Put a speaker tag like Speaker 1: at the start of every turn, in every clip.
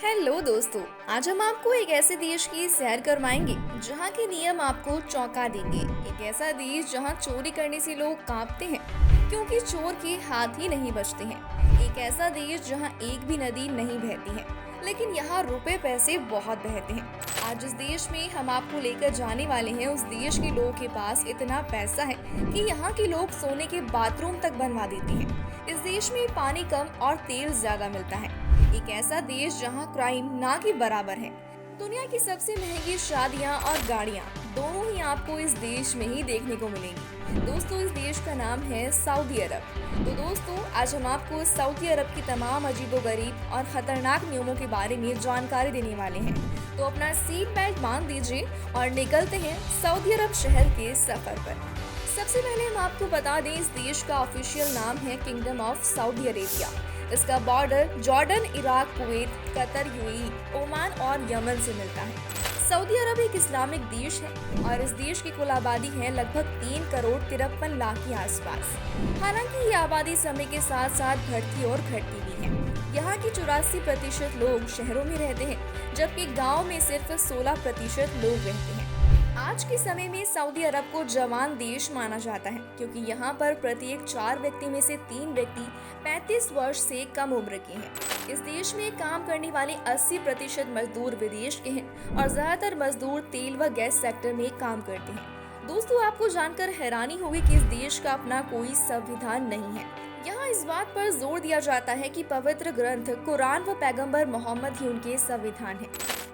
Speaker 1: Hello दोस्तों, आज हम आपको एक ऐसे देश की सैर करवाएंगे जहाँ के नियम आपको चौंका देंगे। एक ऐसा देश जहाँ चोरी करने से लोग कांपते हैं क्योंकि चोर के हाथ ही नहीं बचते हैं। एक ऐसा देश जहाँ एक भी नदी नहीं बहती है, लेकिन यहाँ रुपए पैसे बहुत बहते हैं। आज जिस देश में हम आपको लेकर जाने वाले हैं, उस देश के लोगों के पास इतना पैसा है कि यहाँ के लोग सोने के बाथरूम तक बनवा देते हैं। इस देश में पानी कम और तेल ज्यादा मिलता है। एक ऐसा देश जहां क्राइम ना के बराबर है। दुनिया की सबसे महंगी शादियां और गाड़ियां दोनों ही आपको इस देश में ही देखने को मिलेंगी। दोस्तों, इस देश का नाम है सऊदी अरब। तो दोस्तों, आज हम आपको सऊदी अरब की तमाम अजीबोगरीब और खतरनाक नियमों के बारे में जानकारी देने वाले हैं। तो अपना सीट बेल्ट बांध दीजिए और निकलते हैं सऊदी अरब शहर के सफर पर। सबसे पहले हम आपको बता दें, इस देश का ऑफिशियल नाम है किंगडम ऑफ सऊदी अरेबिया। इसका border Jordan, Iraq, Kuwait, Qatar, UAE, Oman और यमन से मिलता है। सऊदी अरब एक इस्लामिक देश है और इस देश की कुल आबादी है लगभग 3 करोड़ 53 लाख के आसपास। हालांकि ये आबादी समय के साथ साथ बढ़ती और घटती भी है। यहाँ की 84% लोग शहरों में रहते हैं, जबकि गाँव में सिर्फ 16% लोग रहते हैं। आज के समय में सऊदी अरब को जवान देश माना जाता है, क्योंकि यहाँ पर प्रत्येक 4 व्यक्ति में से 3 व्यक्ति 35 वर्ष से कम उम्र के हैं। इस देश में काम करने वाले 80% मजदूर विदेश के हैं और ज्यादातर मजदूर तेल व गैस सेक्टर में काम करते हैं। दोस्तों, आपको जानकर हैरानी होगी कि इस देश का अपना कोई संविधान नहीं है। यहाँ इस बात पर जोर दिया जाता है कि पवित्र ग्रंथ कुरान व पैगंबर मोहम्मद ही उनके संविधान है।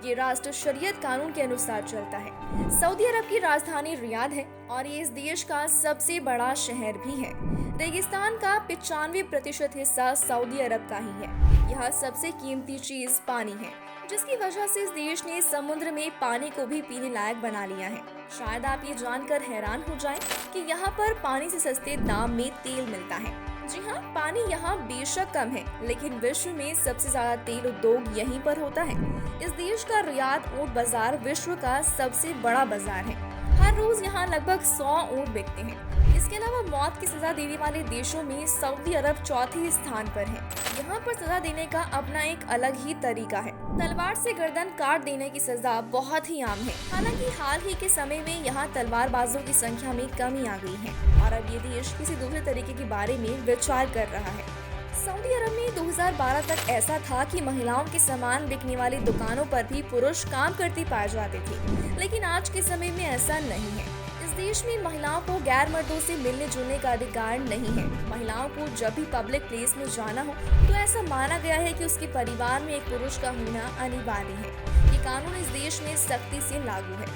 Speaker 1: ये राष्ट्र शरीयत कानून के अनुसार चलता है। सऊदी अरब की राजधानी रियाद है और ये इस देश का सबसे बड़ा शहर भी है। रेगिस्तान का 95% हिस्सा सऊदी अरब का ही है। यहाँ सबसे कीमती चीज पानी है, जिसकी वजह से इस देश ने समुद्र में पानी को भी पीने लायक बना लिया है। शायद आप ये जानकर हैरान हो जाएं कि यहाँ पर पानी से सस्ते दाम में तेल मिलता है। जी हाँ, पानी यहाँ बेशक कम है, लेकिन विश्व में सबसे ज्यादा तेल उद्योग यहीं पर होता है। इस देश का रियाद ऊंट बाजार विश्व का सबसे बड़ा बाजार है। हर रोज यहाँ लगभग 100 ऊंट बिकते हैं। इसके अलावा मौत की सजा देने वाले देशों में सऊदी अरब चौथे स्थान पर है। यहाँ पर सजा देने का अपना एक अलग ही तरीका है। तलवार से गर्दन काट देने की सजा बहुत ही आम है। हालांकि हाल ही के समय में यहाँ तलवारबाजों की संख्या में कमी आ गई है और अब ये देश किसी दूसरे तरीके के बारे में विचार कर रहा है। सऊदी अरब में 2012 तक ऐसा था कि महिलाओं के सामान बिकने वाली दुकानों पर भी पुरुष काम करते पाए जाते थे, लेकिन आज के समय में ऐसा नहीं है। इस देश में महिलाओं को गैर मर्दों से मिलने जुलने का अधिकार नहीं है। महिलाओं को जब भी पब्लिक प्लेस में जाना हो तो ऐसा माना गया है कि उसके परिवार में एक पुरुष का होना अनिवार्य है। ये कानून इस देश में सख्ती से लागू है।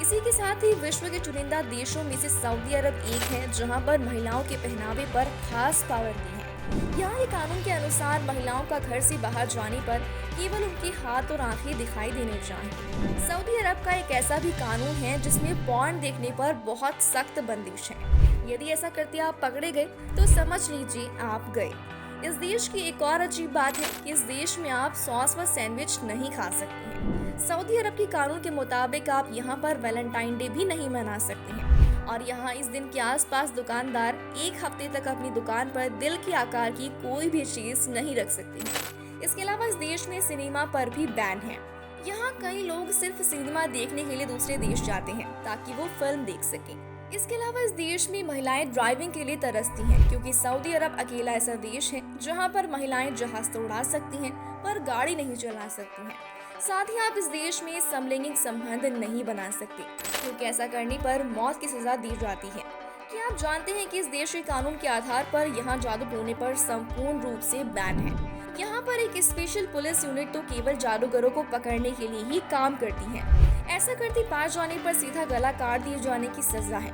Speaker 1: इसी के साथ ही विश्व के चुनिंदा देशों में से सऊदी अरब एक है जहाँ पर महिलाओं के पहनावे पर खास पाबंदी है। यहाँ के कानून के अनुसार महिलाओं का घर से बाहर जाने पर केवल उनके हाथ और आंखें दिखाई देने चाहिए। सऊदी अरब का एक ऐसा भी कानून है जिसमें पॉर्न देखने पर बहुत सख्त बंदिश है। यदि ऐसा करते आप पकड़े गए तो समझ लीजिए आप गए। इस देश की एक और अजीब बात है कि इस देश में आप सॉस व सैंडविच नहीं खा सकते हैं। सऊदी अरब के कानून के मुताबिक आप यहाँ पर वैलेंटाइन डे भी नहीं मना सकते हैं और यहाँ इस दिन के आसपास दुकानदार 1 हफ्ते तक अपनी दुकान पर दिल के आकार की कोई भी चीज नहीं रख सकते हैं। इसके अलावा इस देश में सिनेमा पर भी बैन है। यहाँ कई लोग सिर्फ सिनेमा देखने के लिए दूसरे देश जाते हैं ताकि वो फिल्म देख सकें। इसके अलावा इस देश में महिलाएं ड्राइविंग के लिए तरसती हैं, क्योंकि सऊदी अरब अकेला ऐसा देश है जहाँ पर महिलाएं जहाज तो उड़ा सकती हैं पर गाड़ी नहीं चला सकती हैं। साथ ही आप इस देश में समलैंगिक संबंध नहीं बना सकते, क्योंकि ऐसा करने पर मौत की सजा दी जाती है। क्या आप जानते हैं कि इस देश के कानून के आधार पर यहाँ जादू टोने पर संपूर्ण रूप से बैन है। यहाँ पर एक स्पेशल पुलिस यूनिट तो केवल जादूगरों को पकड़ने के लिए ही काम करती है। ऐसा करते पाए जाने पर सीधा गला काट दिए जाने की सजा है।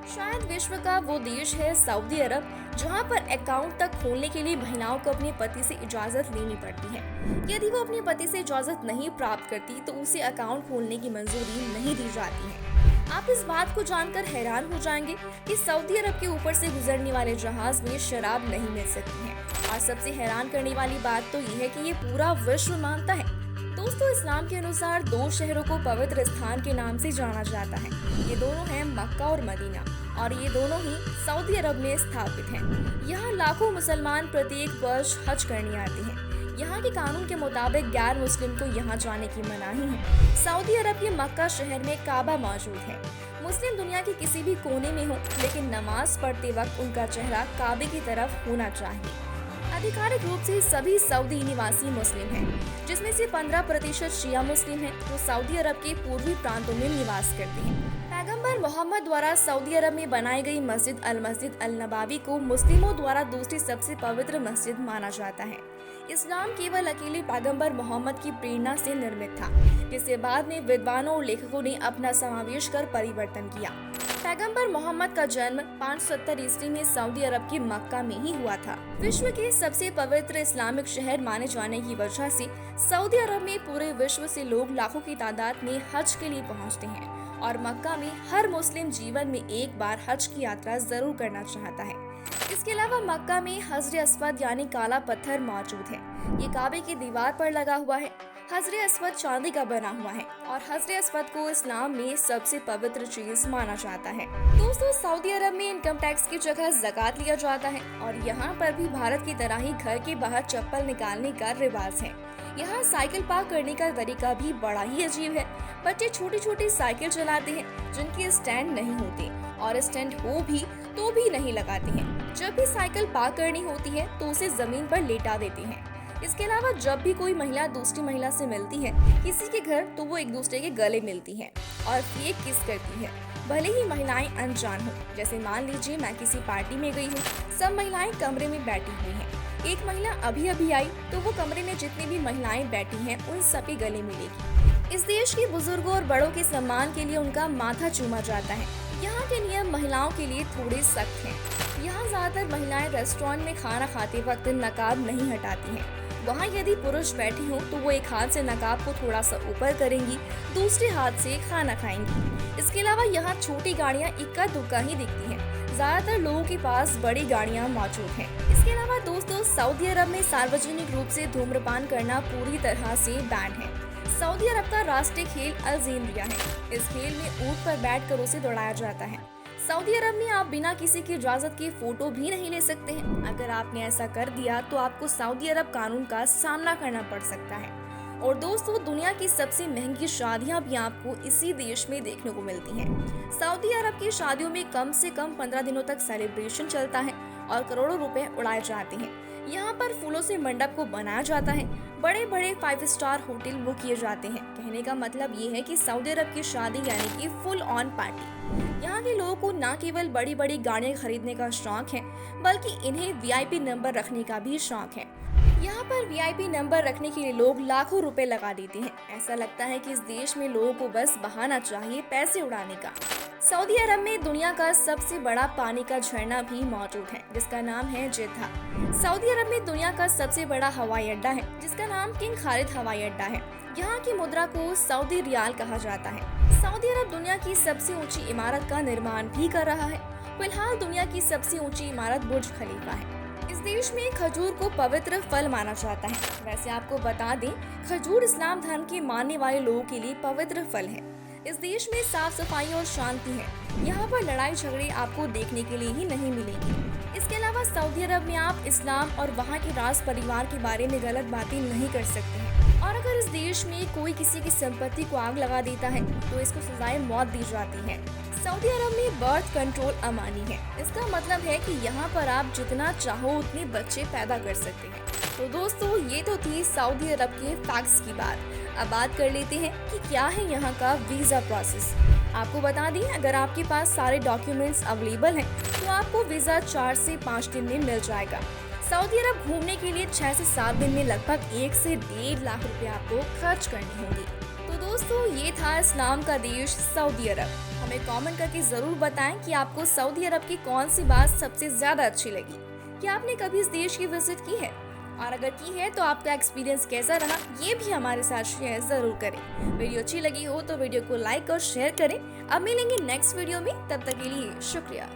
Speaker 1: शायद विश्व का वो देश है सऊदी अरब जहाँ पर अकाउंट तक खोलने के लिए महिलाओं को अपने पति से इजाजत लेनी पड़ती है। यदि वो अपने पति से इजाजत नहीं प्राप्त करती तो उसे अकाउंट खोलने की मंजूरी नहीं दी जाती है। आप इस बात को जानकर हैरान हो जाएंगे कि सऊदी अरब के ऊपर से गुजरने वाले जहाज में शराब नहीं मिल सकती है। और सबसे हैरान करने वाली बात तो ये है कि ये पूरा विश्व मानता है। दोस्तों, इस्लाम के अनुसार 2 शहरों को पवित्र स्थान के नाम से जाना जाता है। ये दोनों हैं मक्का और मदीना और ये दोनों ही सऊदी अरब में स्थापित हैं। यहाँ लाखों मुसलमान प्रत्येक वर्ष हज करने आते हैं। यहाँ के कानून के मुताबिक गैर मुस्लिम को यहाँ जाने की मनाही है। सऊदी अरब के मक्का शहर में काबा मौजूद है। मुस्लिम दुनिया के किसी भी कोने में हो, लेकिन नमाज पढ़ते वक्त उनका चेहरा काबे की तरफ होना चाहिए। आधिकारिक रूप से सभी सऊदी निवासी मुस्लिम हैं, जिसमें से 15% शिया मुस्लिम हैं, जो सऊदी अरब के पूर्वी प्रांतों में निवास करते हैं। पैगंबर मोहम्मद द्वारा सऊदी अरब में बनाई गई मस्जिद अल नबावी को मुस्लिमों द्वारा दूसरी सबसे पवित्र मस्जिद माना जाता है। इस्लाम केवल अकेले पैगंबर मोहम्मद की प्रेरणा से निर्मित था, जिसे बाद में विद्वानों और लेखकों ने अपना समावेश कर परिवर्तन किया। पैगंबर मोहम्मद का जन्म 570 ईस्वी में सऊदी अरब के मक्का में ही हुआ था। विश्व के सबसे पवित्र इस्लामिक शहर माने जाने की वजह से सऊदी अरब में पूरे विश्व से लोग लाखों की तादाद में हज के लिए पहुंचते हैं और मक्का में हर मुस्लिम जीवन में एक बार हज की यात्रा जरूर करना चाहता है। इसके अलावा मक्का में हजर अस्वद यानी काला पत्थर मौजूद है। ये काबे की दीवार पर लगा हुआ है। हजर अस्वद चांदी का बना हुआ है और हजर अस्वद को इस्लाम में सबसे पवित्र चीज माना जाता है। दोस्तों, सऊदी अरब में इनकम टैक्स की जगह ज़कात लिया जाता है और यहाँ पर भी भारत की तरह ही घर के बाहर चप्पल निकालने का रिवाज है। यहाँ साइकिल पार्क करने का तरीका भी बड़ा ही अजीब है। बच्चे छोटी छोटी साइकिल चलाते हैं जिनके स्टैंड नहीं होते और स्टैंड हो भी तो भी नहीं लगाते हैं। जब भी साइकिल पार्क करनी होती है तो उसे जमीन पर लेटा देते हैं। इसके अलावा जब भी कोई महिला दूसरी महिला से मिलती है किसी के घर, तो वो एक दूसरे के गले मिलती है और फेक किस करती है, भले ही महिलाएं अनजान हो। जैसे मान लीजिए मैं किसी पार्टी में गई हूँ, सब महिलाएं कमरे में बैठी हुई हैं। एक महिला अभी अभी आई तो वो कमरे में जितनी भी महिलाएं बैठी हैं उन सबके गले मिलेगी। इस देश के बुजुर्गों और बड़ों के सम्मान के लिए उनका माथा चूमा जाता है। यहाँ के नियम महिलाओं के लिए थोड़े सख्त हैं। यहाँ ज्यादातर महिलाएं रेस्टोरेंट में खाना खाते वक्त नकाब नहीं हटाती हैं। वहाँ यदि पुरुष बैठे हों तो वो एक हाथ से नकाब को थोड़ा सा ऊपर करेंगी, दूसरे हाथ से खाना खाएंगी। इसके अलावा यहाँ छोटी गाड़ियाँ इक्का दुक्का ही दिखती हैं। ज्यादातर लोगों के पास बड़ी गाड़ियाँ मौजूद हैं। इसके अलावा दोस्तों, सऊदी अरब में सार्वजनिक रूप से धूम्रपान करना पूरी तरह से बैन है। सऊदी अरब का राष्ट्रीय खेल अल-ज़ींदिया है। इस खेल में ऊंट पर बैठकर उसे दौड़ाया जाता है। सऊदी अरब में आप बिना किसी की इजाजत के फोटो भी नहीं ले सकते हैं। अगर आपने ऐसा कर दिया तो आपको सऊदी अरब कानून का सामना करना पड़ सकता है। और दोस्तों, दुनिया की सबसे महंगी शादियां भी आपको इसी देश में देखने को मिलती हैं। सऊदी अरब की शादियों में कम से कम 15 दिनों तक सेलिब्रेशन चलता है और करोड़ों रुपए उड़ाए जाते हैं। यहाँ पर फूलों से मंडप को बनाया जाता है। बड़े बड़े 5 स्टार होटल बुक किए जाते हैं। कहने का मतलब ये है कि सऊदी अरब की शादी यानी कि फुल ऑन पार्टी। यहाँ के लोगों को न केवल बड़ी बड़ी गाड़ियाँ खरीदने का शौक है, बल्कि इन्हें VIP नंबर रखने का भी शौक है। यहाँ पर VIP नंबर रखने के लिए लोग लाखों रुपए लगा देते हैं। ऐसा लगता है कि इस देश में लोगों को बस बहाना चाहिए पैसे उड़ाने का। सऊदी अरब में दुनिया का सबसे बड़ा पानी का झरना भी मौजूद है, जिसका नाम है जिद्दा। सऊदी अरब में दुनिया का सबसे बड़ा हवाई अड्डा है, जिसका नाम किंग खालिद हवाई अड्डा है। यहाँ की मुद्रा को सऊदी रियाल कहा जाता है। सऊदी अरब दुनिया की सबसे ऊंची इमारत का निर्माण भी कर रहा है। फिलहाल दुनिया की सबसे ऊंची इमारत बुर्ज खलीफा है। इस देश में खजूर को पवित्र फल माना जाता है। वैसे आपको बता दें, खजूर इस्लाम धर्म के मानने वाले लोगों के लिए पवित्र फल है। इस देश में साफ सफाई और शांति है। यहाँ पर लड़ाई झगड़े आपको देखने के लिए ही नहीं मिलेंगे। इसके अलावा सऊदी अरब में आप इस्लाम और वहाँ के राज परिवार के बारे में गलत बातें नहीं कर सकते हैं। और अगर इस देश में कोई किसी की संपत्ति को आग लगा देता है तो इसको सजाए मौत दी जाती है। सऊदी अरब में बर्थ कंट्रोल अमानी है। इसका मतलब है कि यहाँ पर आप जितना चाहो उतने बच्चे पैदा कर सकते हैं। तो दोस्तों, ये तो थी सऊदी अरब के फैक्ट्स की बात। अब बात कर लेते हैं कि क्या है यहाँ का वीजा प्रोसेस। आपको बता दें, अगर आपके पास सारे डॉक्यूमेंट्स अवेलेबल हैं तो आपको वीजा 4 से 5 दिन में मिल जाएगा। सऊदी अरब घूमने के लिए 6 से 7 दिन में लगभग 1 से 1.5 लाख रुपए आपको खर्च करने होंगे। तो दोस्तों, ये था इस्लाम का देश सऊदी अरब। हमें कमेंट करके जरूर बताएं कि आपको सऊदी अरब की कौन सी बात सबसे ज्यादा अच्छी लगी। क्या आपने कभी इस देश की विजिट की है, और अगर की है तो आपका एक्सपीरियंस कैसा रहा, ये भी हमारे साथ शेयर जरूर करें। वीडियो अच्छी लगी हो तो वीडियो को लाइक और शेयर करें। अब मिलेंगे नेक्स्ट वीडियो में, तब तक के लिए शुक्रिया।